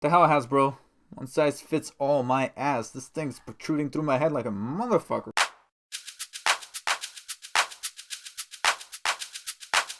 The hell, Hasbro? One size fits all my ass. This thing's protruding through my head like a motherfucker.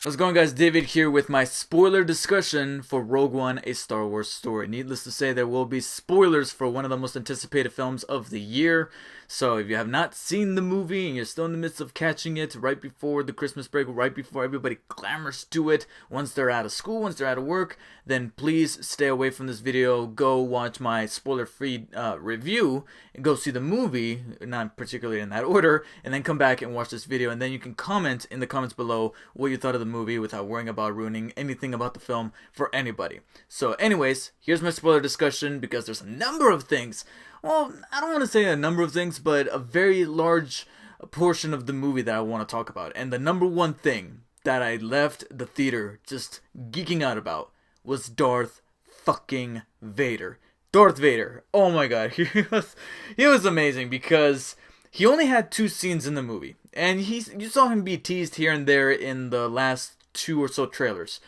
How's it going, guys? David here with my spoiler discussion for Rogue One, A Star Wars Story. Needless to say, there will be spoilers for one of the most anticipated films of the year. So if you have not seen the movie and you're still in the midst of catching it right before the Christmas break, right before everybody clamors to it, once they're out of school, once they're out of work, then please stay away from this video. Go watch my spoiler-free review and go see the movie, not particularly in that order, and then come back and watch this video. And then you can comment in the comments below what you thought of the movie without worrying about ruining anything about the film for anybody. So anyways, here's my spoiler discussion because there's a number of things. Well, I don't want to say a number of things, but a very large portion of the movie that I want to talk about. And the number one thing that I left the theater just geeking out about was Darth fucking Vader. Darth Vader. Oh my god, he was amazing because he only had 2 scenes in the movie, and you saw him be teased here and there in the last 2 or so trailers.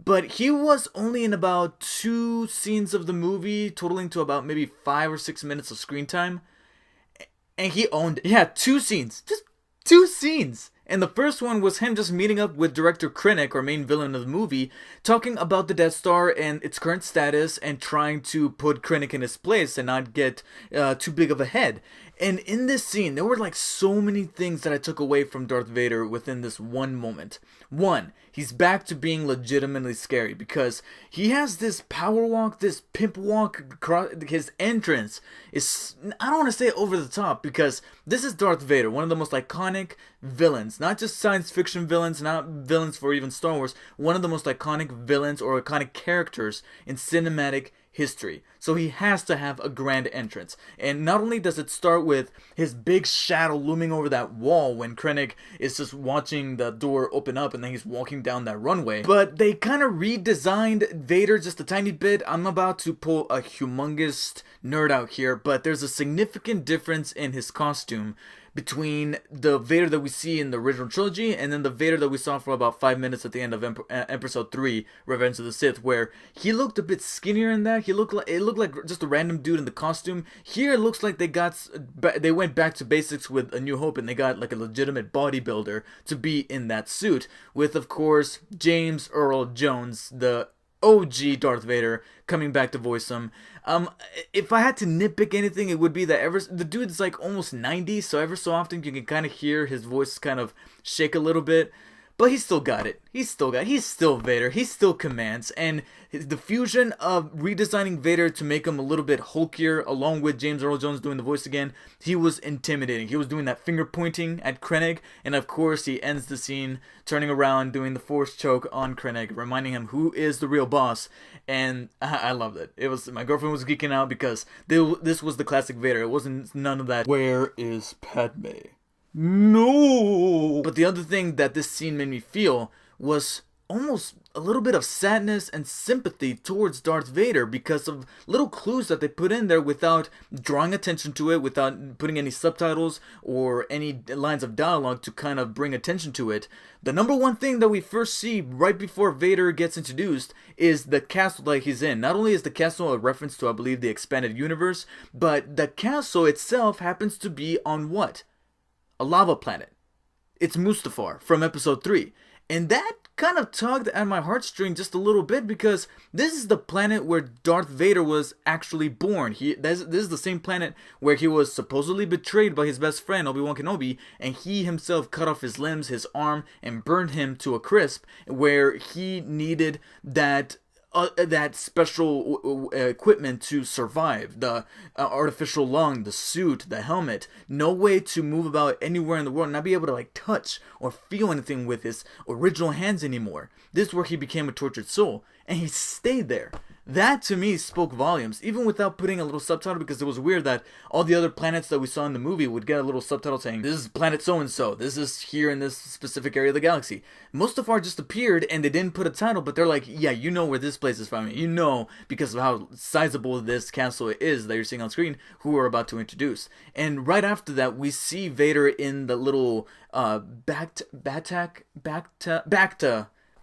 But he was only in about 2 scenes of the movie, totaling to about maybe 5 or 6 minutes of screen time. And he owned it. Yeah, 2 scenes. Just 2 scenes. And the first one was him just meeting up with director Krennic, or main villain of the movie, talking about the Death Star and its current status and trying to put Krennic in his place and not get too big of a head. And in this scene, there were like so many things that I took away from Darth Vader within this one moment. One, he's back to being legitimately scary because he has this power walk, this pimp walk. His entrance is, I don't want to say over the top, because this is Darth Vader, one of the most iconic villains. Not just science fiction villains, not villains for even Star Wars. One of the most iconic villains or iconic characters in cinematic history. So he has to have a grand entrance. And not only does it start with his big shadow looming over that wall when Krennic is just watching the door open up and then he's walking down that runway, but they kind of redesigned Vader just a tiny bit. I'm about to pull a humongous nerd out here, but there's a significant difference in his costume between the Vader that we see in the original trilogy and then the Vader that we saw for about 5 minutes at the end of Episode 3, Revenge of the Sith, where he looked a bit skinnier in that. It looked like just a random dude in the costume. Here it looks like they went back to basics with A New Hope and they got like a legitimate bodybuilder to be in that suit, with of course James Earl Jones, the OG Darth Vader, coming back to voice him. If I had to nitpick anything, it would be that the dude's like almost 90, so ever so often you can kind of hear his voice kind of shake a little bit. But he's still got it. He's still Vader. He still commands. And the fusion of redesigning Vader to make him a little bit hulkier, along with James Earl Jones doing the voice again, he was intimidating. He was doing that finger pointing at Krennic. And of course, he ends the scene turning around, doing the force choke on Krennic, reminding him who is the real boss. And I loved it. My girlfriend was geeking out because this was the classic Vader. It wasn't none of that, "Where is Padme?" No! But the other thing that this scene made me feel was almost a little bit of sadness and sympathy towards Darth Vader because of little clues that they put in there without drawing attention to it, without putting any subtitles or any lines of dialogue to kind of bring attention to it. The number one thing that we first see right before Vader gets introduced is the castle that he's in. Not only is the castle a reference to, I believe, the expanded universe, but the castle itself happens to be on what? A lava planet. It's Mustafar from Episode 3. And that kind of tugged at my heartstring just a little bit because this is the planet where Darth Vader was actually born. This is the same planet where he was supposedly betrayed by his best friend, Obi-Wan Kenobi, and he himself cut off his limbs, his arm, and burned him to a crisp, where he needed that special equipment to survive. The artificial lung, the suit, the helmet. No way to move about anywhere in the world, not be able to like touch or feel anything with his original hands anymore. This is where he became a tortured soul, and he stayed there. That to me spoke volumes, even without putting a little subtitle, because it was weird that all the other planets that we saw in the movie would get a little subtitle saying, "This is planet so-and-so, this is here in this specific area of the galaxy." Mustafar just appeared and they didn't put a title, but they're like, yeah, you know where this place is from. You know, because of how sizable this castle is that you're seeing on screen, who we're about to introduce. And right after that, we see Vader in the little Bacta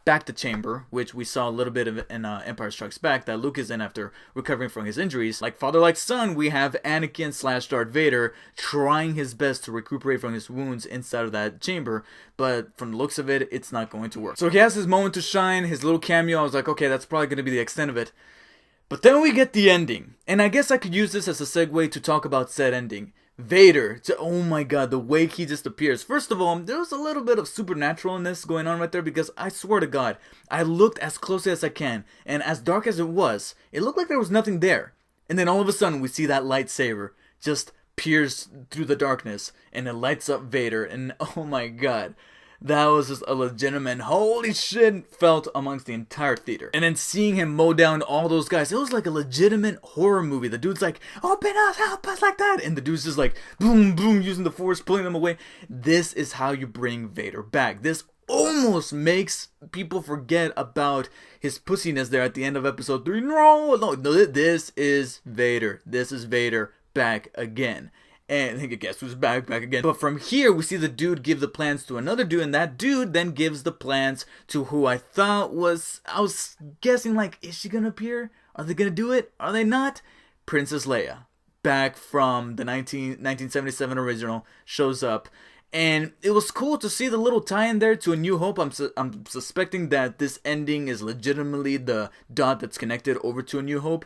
back to chamber, which we saw a little bit of in Empire Strikes Back, that Luke is in after recovering from his injuries. Like father, like son, we have Anakin / Darth Vader trying his best to recuperate from his wounds inside of that chamber, but from the looks of it, it's not going to work. So he has his moment to shine, his little cameo. I was like, okay, that's probably going to be the extent of it. But then we get the ending, and I guess I could use this as a segue to talk about said ending. Vader, oh my god, the way he just appears. First of all, there was a little bit of supernatural in this going on right there, because I swear to god, I looked as closely as I can, and as dark as it looked like there was nothing there. And then all of a sudden, we see that lightsaber just pierce through the darkness, and it lights up Vader, and oh my god. That was just a legitimate holy shit felt amongst the entire theater. And then seeing him mow down all those guys, it was like a legitimate horror movie. The dude's like, open us, help us, like that. And the dude's just like, boom, boom, using the force, pulling them away. This is how you bring Vader back. This almost makes people forget about his pussiness there at the end of episode 3. No, this is Vader. This is Vader back again. And I think, guess who's back again. But from here, we see the dude give the plans to another dude, and that dude then gives the plans to who I was guessing, like, is she gonna appear? Are they gonna do it? Are they not? Princess Leia, back from the 1977 original, shows up. And it was cool to see the little tie-in there to A New Hope. I'm suspecting that this ending is legitimately the dot that's connected over to A New Hope.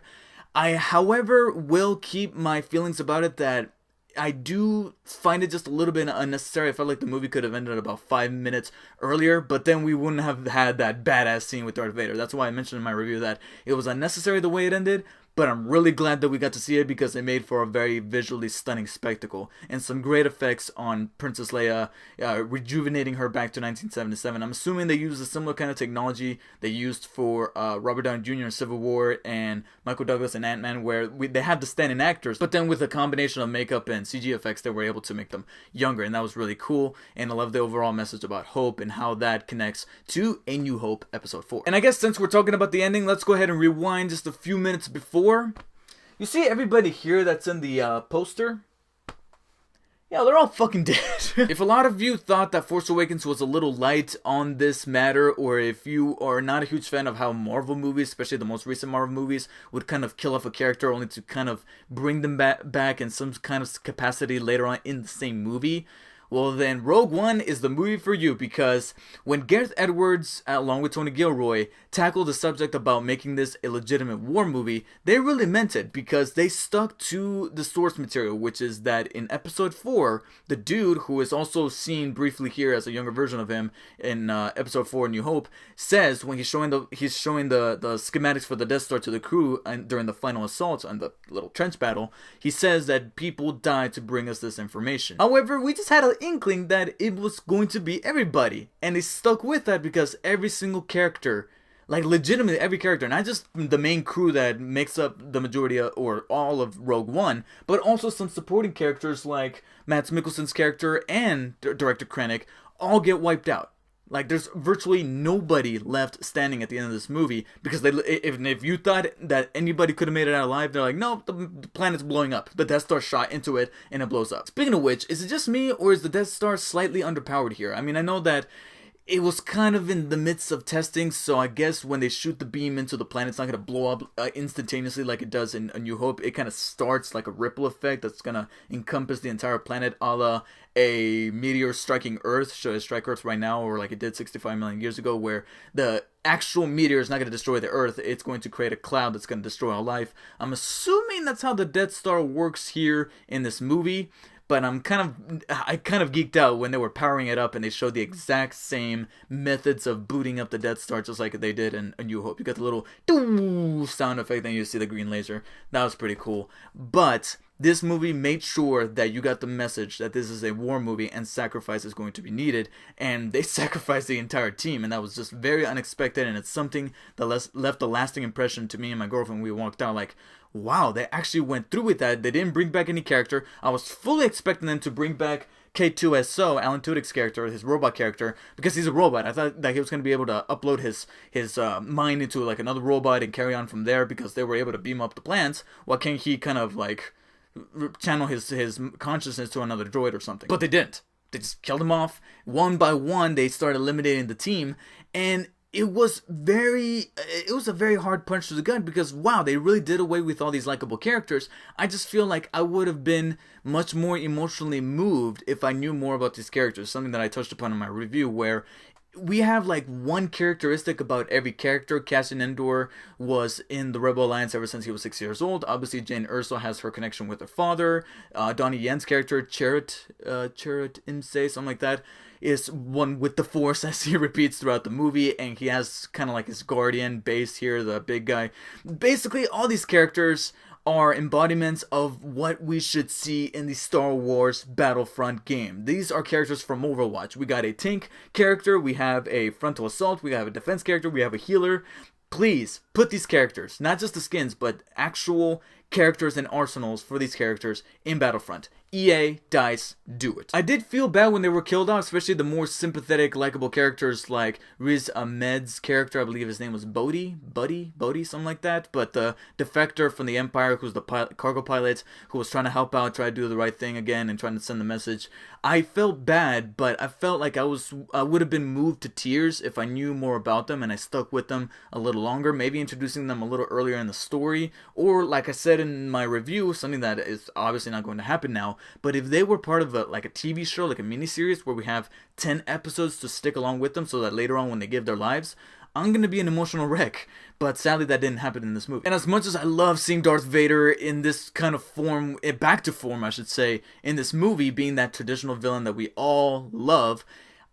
I, however, will keep my feelings about it that I do find it just a little bit unnecessary. I felt like the movie could have ended about 5 minutes earlier, but then we wouldn't have had that badass scene with Darth Vader. That's why I mentioned in my review that it was unnecessary the way it ended, but I'm really glad that we got to see it because it made for a very visually stunning spectacle and some great effects on Princess Leia, rejuvenating her back to 1977. I'm assuming they used a similar kind of technology they used for Robert Downey Jr. in Civil War and Michael Douglas in Ant-Man, where they have the stand-in actors, but then with a combination of makeup and CG effects, they were able to make them younger, and that was really cool. And I love the overall message about hope and how that connects to A New Hope Episode 4. And I guess since we're talking about the ending, let's go ahead and rewind just a few minutes before. You see everybody here that's in the poster? Yeah, they're all fucking dead. If a lot of you thought that Force Awakens was a little light on this matter, or if you are not a huge fan of how Marvel movies, especially the most recent Marvel movies, would kind of kill off a character only to kind of bring them back in some kind of capacity later on in the same movie, well then Rogue One is the movie for you, because when Gareth Edwards, along with Tony Gilroy, tackled the subject about making this a legitimate war movie, they really meant it, because they stuck to the source material, which is that in episode 4, the dude, who is also seen briefly here as a younger version of him in episode 4, New Hope, says when he's showing the schematics for the Death Star to the crew and during the final assault on the little trench battle, he says that people died to bring us this information. However, we just had an inkling that it was going to be everybody, and they stuck with that because every single character, like legitimately every character, not just the main crew that makes up the majority of, or all of Rogue One, but also some supporting characters like Mads Mikkelsen's character and Director Krennic all get wiped out. Like, there's virtually nobody left standing at the end of this movie, because if you thought that anybody could have made it out alive, they're like, no, the planet's blowing up. The Death Star shot into it, and it blows up. Speaking of which, is it just me, or is the Death Star slightly underpowered here? I mean, I know that it was kind of in the midst of testing, so I guess when they shoot the beam into the planet, it's not going to blow up instantaneously like it does in A New Hope. It kind of starts like a ripple effect that's going to encompass the entire planet, a la a meteor striking Earth. Should it strike Earth right now, or like it did 65 million years ago, where the actual meteor is not going to destroy the Earth, it's going to create a cloud that's going to destroy all life. I'm assuming that's how the Death Star works here in this movie. But I kind of geeked out when they were powering it up and they showed the exact same methods of booting up the Death Star, just like they did in A New Hope. You got the little doo sound effect, then you see the green laser. That was pretty cool. But this movie made sure that you got the message that this is a war movie and sacrifice is going to be needed. And they sacrificed the entire team, and that was just very unexpected. And it's something that left a lasting impression to me and my girlfriend. We walked out like, wow, they actually went through with that. They didn't bring back any character. I was fully expecting them to bring back K2SO, Alan Tudyk's character, his robot character, because he's a robot. I thought that he was going to be able to upload his mind into like another robot and carry on from there, because they were able to beam up the plants. Why can't he kind of like channel his consciousness to another droid or something? But they didn't. They just killed him off. One by one, they started eliminating the team, and it was a very hard punch to the gut, because wow, they really did away with all these likable characters. I just feel like I would have been much more emotionally moved if I knew more about these characters, something that I touched upon in my review, where we have like one characteristic about every character. Cassian Andor was in the Rebel Alliance ever since he was 6 years old. Obviously, Jane Erso has her connection with her father. Donnie Yen's character, Chirrut Imse, something like that, is one with the Force, as he repeats throughout the movie, and he has kind of like his guardian base here, the big guy. Basically, all these characters are embodiments of what we should see in the Star Wars Battlefront game. These are characters from Overwatch. We got a tank character, we have a frontal assault, we have a defense character, we have a healer. Please put these characters, not just the skins, but actual characters and arsenals for these characters in Battlefront. EA, DICE, do it. I did feel bad when they were killed off, especially the more sympathetic, likable characters like Riz Ahmed's character. I believe his name was Bodhi, something like that. But the defector from the Empire, who's the cargo pilot, who was trying to help out, try to do the right thing again, and trying to send the message. I felt bad, but I felt like I would have been moved to tears if I knew more about them and I stuck with them a little longer. Maybe introducing them a little earlier in the story, or like I said in my review, something that is obviously not going to happen now. But if they were part of a TV show, like a miniseries where we have 10 episodes to stick along with them, so that later on when they give their lives, I'm going to be an emotional wreck. But sadly that didn't happen in this movie. And as much as I love seeing Darth Vader in this kind of form, back to form I should say, in this movie, being that traditional villain that we all love,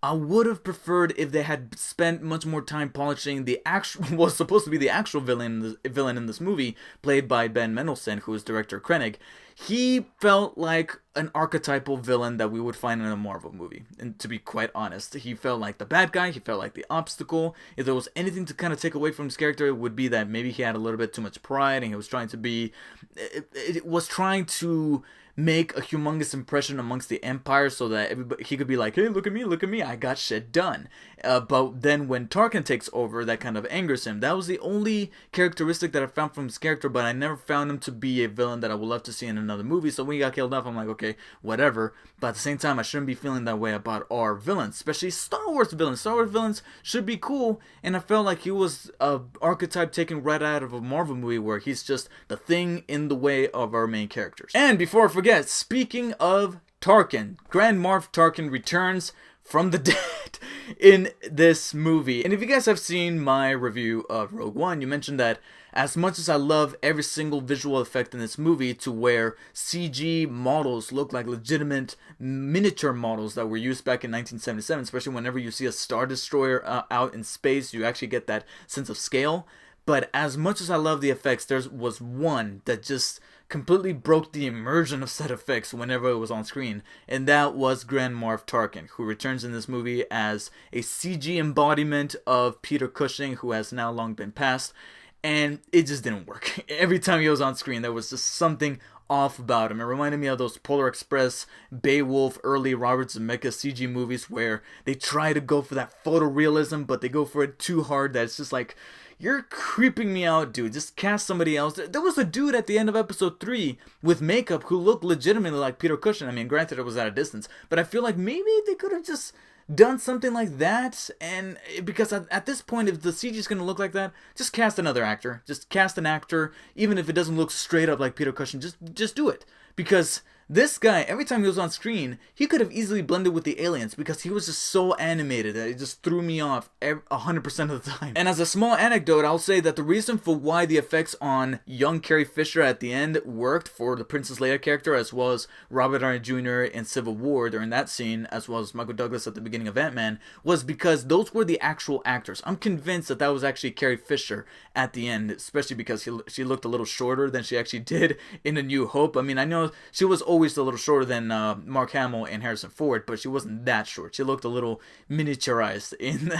I would have preferred if they had spent much more time polishing the actual, was supposed to be the actual villain in this movie, played by Ben Mendelsohn, who is director Krennic. He felt like an archetypal villain that we would find in a Marvel movie. And to be quite honest, he felt like the bad guy, he felt like the obstacle. If there was anything to kind of take away from his character, it would be that maybe he had a little bit too much pride and he was trying to be, it was trying to make a humongous impression amongst the Empire so that everybody, he could be like, hey, look at me, I got shit done. But then when Tarkin takes over, that kind of angers him. That was the only characteristic that I found from his character, but I never found him to be a villain that I would love to see in another movie. So when he got killed off, I'm like, okay, whatever. But at the same time, I shouldn't be feeling that way about our villains, especially Star Wars villains. Star Wars villains should be cool, and I felt like he was an archetype taken right out of a Marvel movie where he's just the thing in the way of our main characters. And before I forget, speaking of Tarkin, Grand Moff Tarkin returns from the dead in this movie. And if you guys have seen my review of Rogue One, you mentioned that as much as I love every single visual effect in this movie, to where CG models look like legitimate miniature models that were used back in 1977, especially whenever you see a Star Destroyer out in space, you actually get that sense of scale. But as much as I love the effects, there was one that just completely broke the immersion of set effects whenever it was on screen, and that was Grand Moff Tarkin, who returns in this movie as a CG embodiment of Peter Cushing, who has now long been passed, and it just didn't work. Every time he was on screen, there was just something off about him. It reminded me of those Polar Express, Beowulf, early Robert Zemeckis CG movies where they try to go for that photorealism, but they go for it too hard that it's just like, you're creeping me out, dude. Just cast somebody else. There was a dude at the end of episode 3 with makeup who looked legitimately like Peter Cushing. I mean, granted, it was at a distance, but I feel like maybe they could have just done something like that. And because at this point, if the CG is going to look like that, just cast another actor. Just cast an actor, even if it doesn't look straight up like Peter Cushing. Just do it. Because this guy, every time he was on screen, he could have easily blended with the aliens because he was just so animated that it just threw me off 100% of the time. And as a small anecdote, I'll say that the reason for why the effects on young Carrie Fisher at the end worked for the Princess Leia character, as well as Robert Downey Jr. in Civil War during that scene, as well as Michael Douglas at the beginning of Ant-Man, was because those were the actual actors. I'm convinced that that was actually Carrie Fisher at the end, especially because she looked a little shorter than she actually did in A New Hope. I mean, I know she was always a little shorter than Mark Hamill and Harrison Ford, but she wasn't that short. She looked a little miniaturized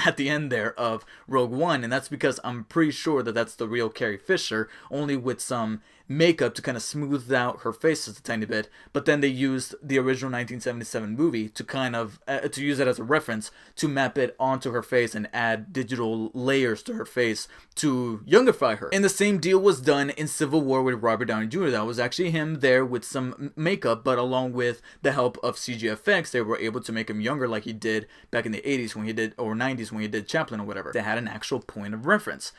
at the end there of Rogue One, and that's because I'm pretty sure that that's the real Carrie Fisher, only with some makeup to kind of smooth out her face just a tiny bit, but then they used the original 1977 movie to kind of to use it as a reference to map it onto her face and add digital layers to her face to youngify her. And the same deal was done in Civil War with Robert Downey Jr. That was actually him there with some makeup, but along with the help of CGFX, they were able to make him younger like he did back in the 80s when he did, or 90s when he did Chaplin or whatever. They had an actual point of reference.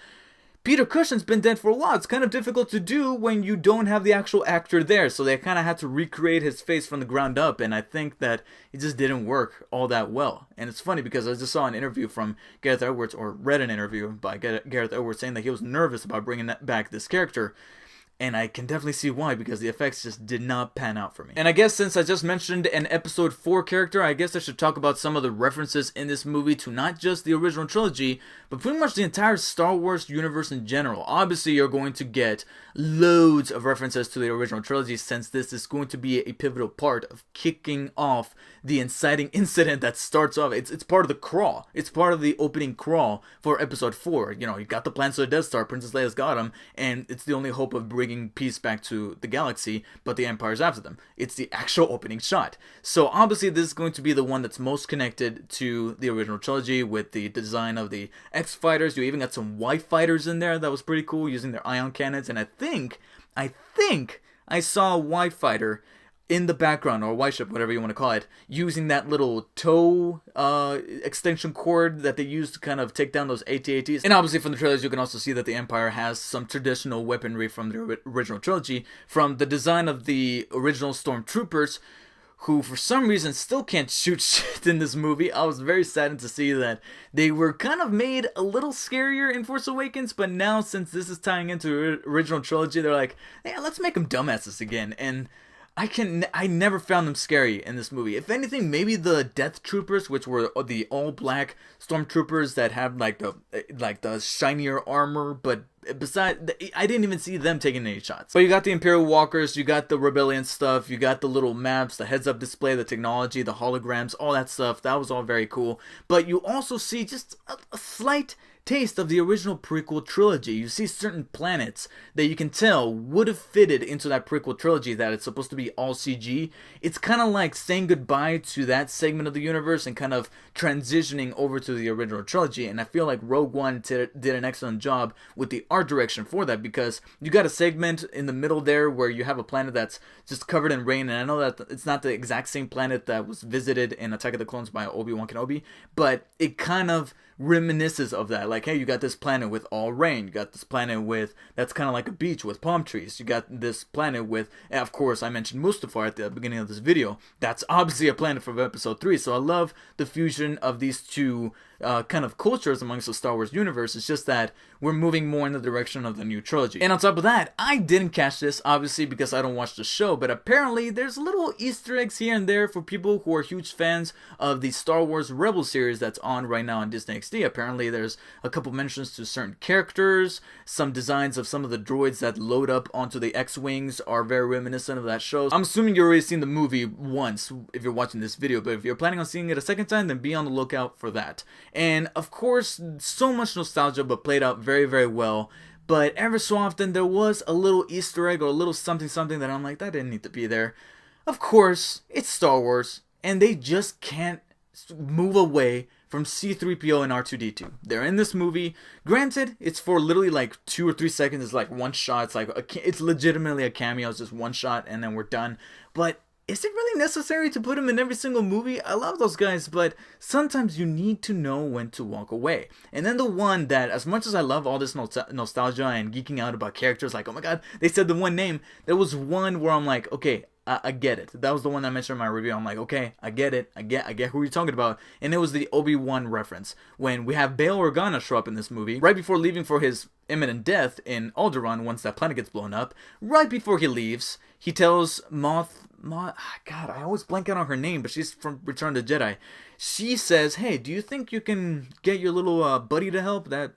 Peter Cushing's been dead for a while. It's kind of difficult to do when you don't have the actual actor there, so they kind of had to recreate his face from the ground up, and I think that it just didn't work all that well. And it's funny because I just saw an interview from Gareth Edwards, or read an interview by Gareth Edwards saying that he was nervous about bringing back this character. And I can definitely see why, because the effects just did not pan out for me. And I guess since I just mentioned an episode 4 character, I guess I should talk about some of the references in this movie to not just the original trilogy, but pretty much the entire Star Wars universe in general. Obviously, you're going to get loads of references to the original trilogy, since this is going to be a pivotal part of kicking off the inciting incident that starts off. It's part of the crawl. It's part of the opening crawl for episode 4. You know, you got the plans for the Death Star, Princess Leia's got them, and it's the only hope of bringing peace back to the galaxy, but the Empire's after them. It's the actual opening shot. So obviously this is going to be the one that's most connected to the original trilogy, with the design of the X-Fighters. You even got some Y-Fighters in there that was pretty cool, using their ion cannons, and I think I saw a Y-Fighter in the background, or Y ship, whatever you want to call it, using that little tow extension cord that they use to kind of take down those AT-ATs. And obviously from the trailers you can also see that the Empire has some traditional weaponry from the original trilogy, from the design of the original Stormtroopers, who for some reason still can't shoot shit in this movie. I was very saddened to see that they were kind of made a little scarier in Force Awakens, but now since this is tying into the original trilogy, they're like, yeah, let's make them dumbasses again. And I never found them scary in this movie. If anything, maybe the Death Troopers, which were the all-black Stormtroopers that have like the shinier armor, but besides, I didn't even see them taking any shots. But you got the Imperial Walkers, you got the Rebellion stuff, you got the little maps, the heads-up display, the technology, the holograms, all that stuff. That was all very cool. But you also see just a slight taste of the original prequel trilogy. You see certain planets that you can tell would have fitted into that prequel trilogy, that it's supposed to be all CG. It's kind of like saying goodbye to that segment of the universe and kind of transitioning over to the original trilogy. And I feel like Rogue One did an excellent job with the art direction for that, because you got a segment in the middle there where you have a planet that's just covered in rain, and I know that it's not the exact same planet that was visited in Attack of the Clones by Obi-Wan Kenobi, but it kind of reminisces of that. Like, hey, you got this planet with all rain, you got this planet with that's kind of like a beach with palm trees, you got this planet with, and of course I mentioned Mustafar at the beginning of this video. That's obviously a planet from episode 3. So I love the fusion of these two kind of cultures amongst the Star Wars universe. It's just that we're moving more in the direction of the new trilogy. And on top of that, I didn't catch this obviously because I don't watch the show, but apparently there's little Easter eggs here and there for people who are huge fans of the Star Wars Rebel series that's on right now on Disney XD. Apparently there's a couple mentions to certain characters, some designs of some of the droids that load up onto the X-Wings are very reminiscent of that show. I'm assuming you've already seen the movie once if you're watching this video, but if you're planning on seeing it a second time, then be on the lookout for that. And of course, so much nostalgia, but played out very, very well. But ever so often, there was a little Easter egg or a little something that I'm like, that didn't need to be there. Of course, it's Star Wars, and they just can't move away from C-3PO and R2-D2. They're in this movie. Granted, it's for literally like 2 or 3 seconds. It's like one shot. It's like it's legitimately a cameo. It's just one shot, and then we're done. But is it really necessary to put him in every single movie? I love those guys, but sometimes you need to know when to walk away. And then the one that, as much as I love all this nostalgia and geeking out about characters, like, oh my god, they said the one name, there was one where I'm like, okay, I get it. That was the one I mentioned in my review. I'm like, okay, I get it. I get who you're talking about. And it was the Obi-Wan reference. When we have Bail Organa show up in this movie, right before leaving for his imminent death in Alderaan once that planet gets blown up, right before he leaves, he tells God, I always blank out on her name, but she's from Return of the Jedi. She says, hey, do you think you can get your little buddy to help? That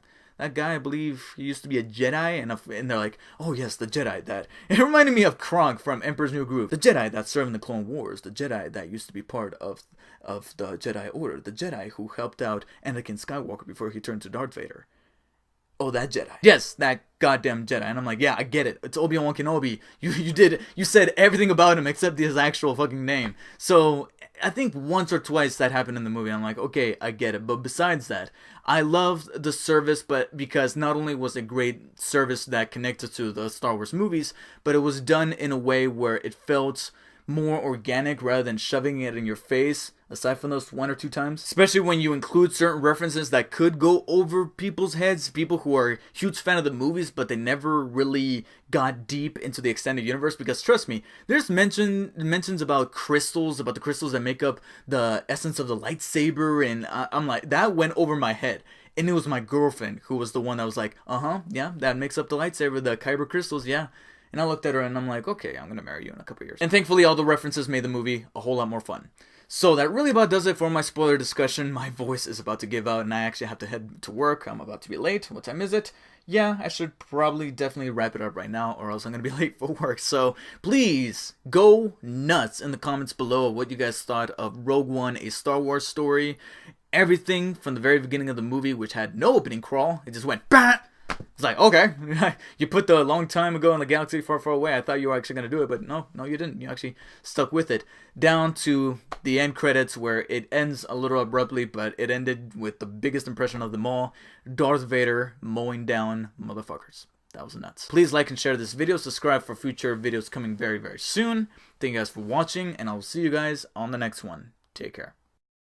guy, I believe he used to be a Jedi, and they're like, oh yes, the Jedi that. It reminded me of Kronk from Emperor's New Groove. The Jedi that served in the Clone Wars. The Jedi that used to be part of the Jedi Order. The Jedi who helped out Anakin Skywalker before he turned to Darth Vader. oh, that Jedi. Yes, that goddamn Jedi. And I'm like, yeah, I get it. It's Obi-Wan Kenobi. You said everything about him except his actual fucking name. So I think once or twice that happened in the movie. I'm like, okay, I get it. But besides that, I loved the service, but because not only was it great service that connected to the Star Wars movies, but it was done in a way where it felt more organic rather than shoving it in your face, aside from those 1 or 2 times. Especially when you include certain references that could go over people's heads, people who are huge fan of the movies, but they never really got deep into the extended universe. Because trust me, there's mentions about crystals, about the crystals that make up the essence of the lightsaber, and I'm like, that went over my head. And it was my girlfriend who was the one that was like, yeah, that makes up the lightsaber, the kyber crystals, yeah. And I looked at her and I'm like, okay, I'm gonna marry you in a couple years. And thankfully all the references made the movie a whole lot more fun. So that really about does it for my spoiler discussion. My voice is about to give out and I actually have to head to work. I'm about to be late. What time is it? Yeah, I should probably definitely wrap it up right now or else I'm gonna be late for work. So please go nuts in the comments below of what you guys thought of Rogue One, a Star Wars story. Everything from the very beginning of the movie, which had no opening crawl. It just went, bah! It's like, okay, you put the long time ago in the galaxy far, far away. I thought you were actually going to do it, but no, you didn't. You actually stuck with it. Down to the end credits where it ends a little abruptly, but it ended with the biggest impression of them all. Darth Vader mowing down motherfuckers. That was nuts. Please like and share this video. Subscribe for future videos coming very, very soon. Thank you guys for watching, and I will see you guys on the next one. Take care.